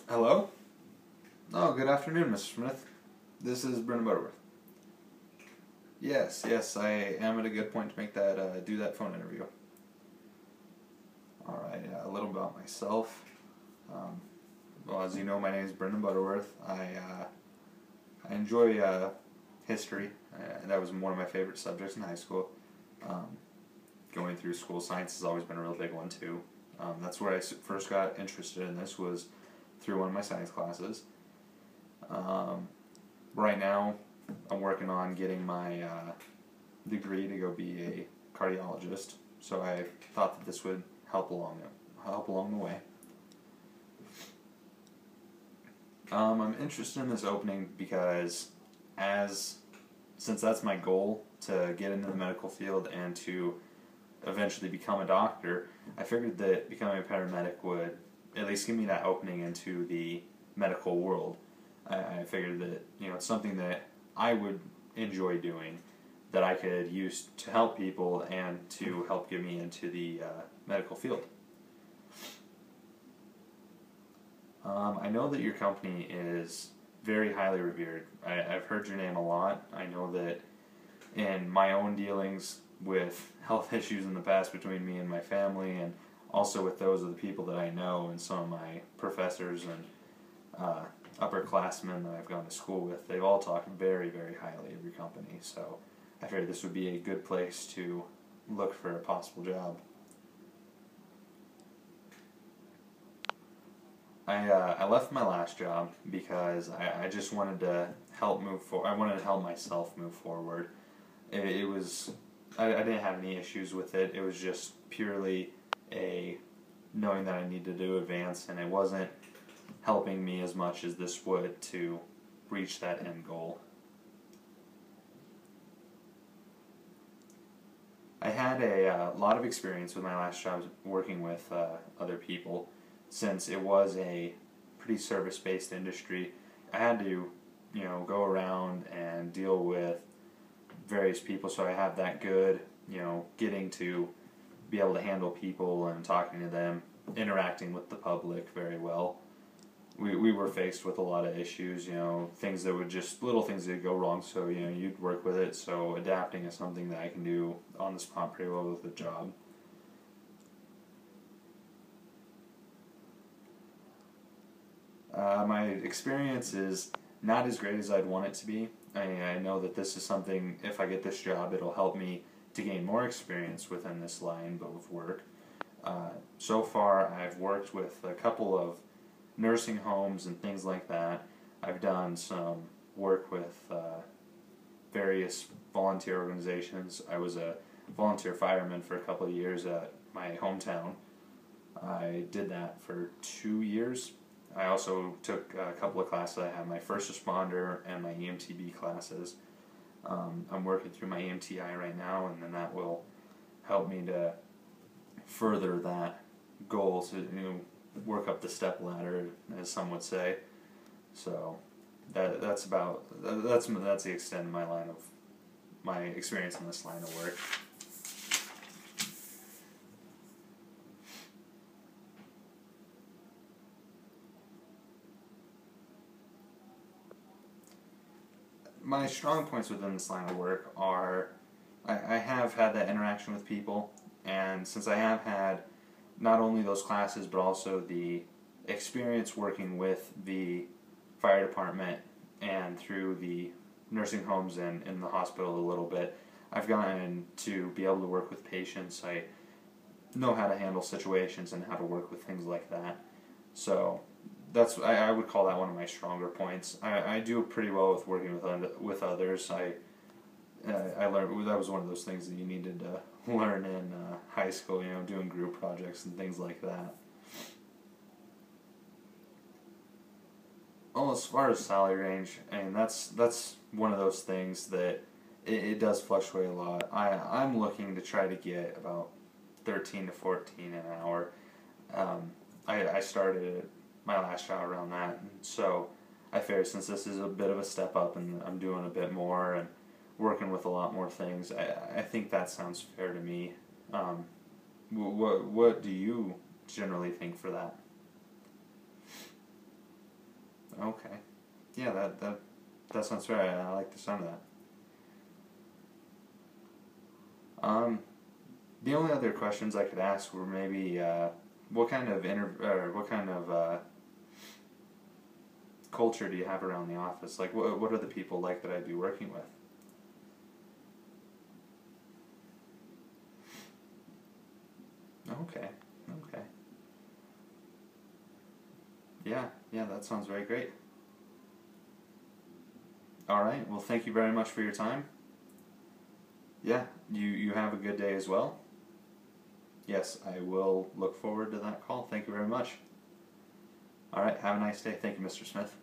Hello? Oh, good afternoon, Mr. Smith. This is Brendan Butterworth. Yes, I am at a good point to make that, do that phone interview. Alright, a little about myself. Well, as you know, my name is Brendan Butterworth. I enjoy history. That was one of my favorite subjects in high school. Going through school, science has always been a real big one, too. That's where I first got interested in this, was through one of my science classes. Right now, I'm working on getting my degree to go be a cardiologist, so I thought that this would help along the way. I'm interested in this opening because since that's my goal, to get into the medical field and to eventually become a doctor, I figured that becoming a paramedic would at least give me that opening into the medical world. I figured that it's something that I would enjoy doing, that I could use to help people and to help get me into the medical field. I know that your company is very highly revered. I've heard your name a lot. I know that in my own dealings with health issues in the past between me and my family, and also with those of the people that I know and some of my professors and upperclassmen that I've gone to school with, they've all talked very, very highly of your company. So I figured this would be a good place to look for a possible job. I left my last job because I just wanted to help move forward. I wanted to help myself move forward. It was I didn't have any issues with it. It was just purely a knowing that I needed to advance, and it wasn't helping me as much as this would to reach that end goal. I had a lot of experience with my last job working with other people. Since it was a pretty service-based industry, I had to, go around and deal with various people, so I have that good, getting to be able to handle people and talking to them, interacting with the public very well. We were faced with a lot of issues, things that would little things that would go wrong, so, you'd work with it, so adapting is something that I can do on the spot pretty well with the job. My experience is not as great as I'd want it to be. I know that this is something, if I get this job, it'll help me to gain more experience within this line of work. So far, I've worked with a couple of nursing homes and things like that. I've done some work with various volunteer organizations. I was a volunteer fireman for a couple of years at my hometown. I did that for 2 years. I also took a couple of classes. I had my first responder and my EMTB classes. I'm working through my EMTI right now, and then that will help me to further that goal, to work up the step ladder, as some would say. So that's the extent of my experience in this line of work. My strong points within this line of work are I have had that interaction with people, and since I have had not only those classes but also the experience working with the fire department and through the nursing homes and in the hospital a little bit, I've gotten to be able to work with patients. I know how to handle situations and how to work with things like that. So I would call that one of my stronger points. I do pretty well with working with others. I learned that was one of those things that you needed to learn in high school. Doing group projects and things like that. Well, as far as salary range, and that's one of those things that it does fluctuate a lot. I'm looking to try to get about 13 to 14 an hour. I started my last job around that, and so I figured since this is a bit of a step up and I'm doing a bit more and working with a lot more things, I think that sounds fair to me. What do you generally think for that? Okay. Yeah, that sounds fair. I like the sound of that. The only other questions I could ask were maybe what kind of culture do you have around the office? Like, what are the people like that I'd be working with? Okay. Okay. Yeah. Yeah, that sounds very great. All right. Well, thank you very much for your time. Yeah. You have a good day as well. Yes, I will look forward to that call. Thank you very much. All right. Have a nice day. Thank you, Mr. Smith.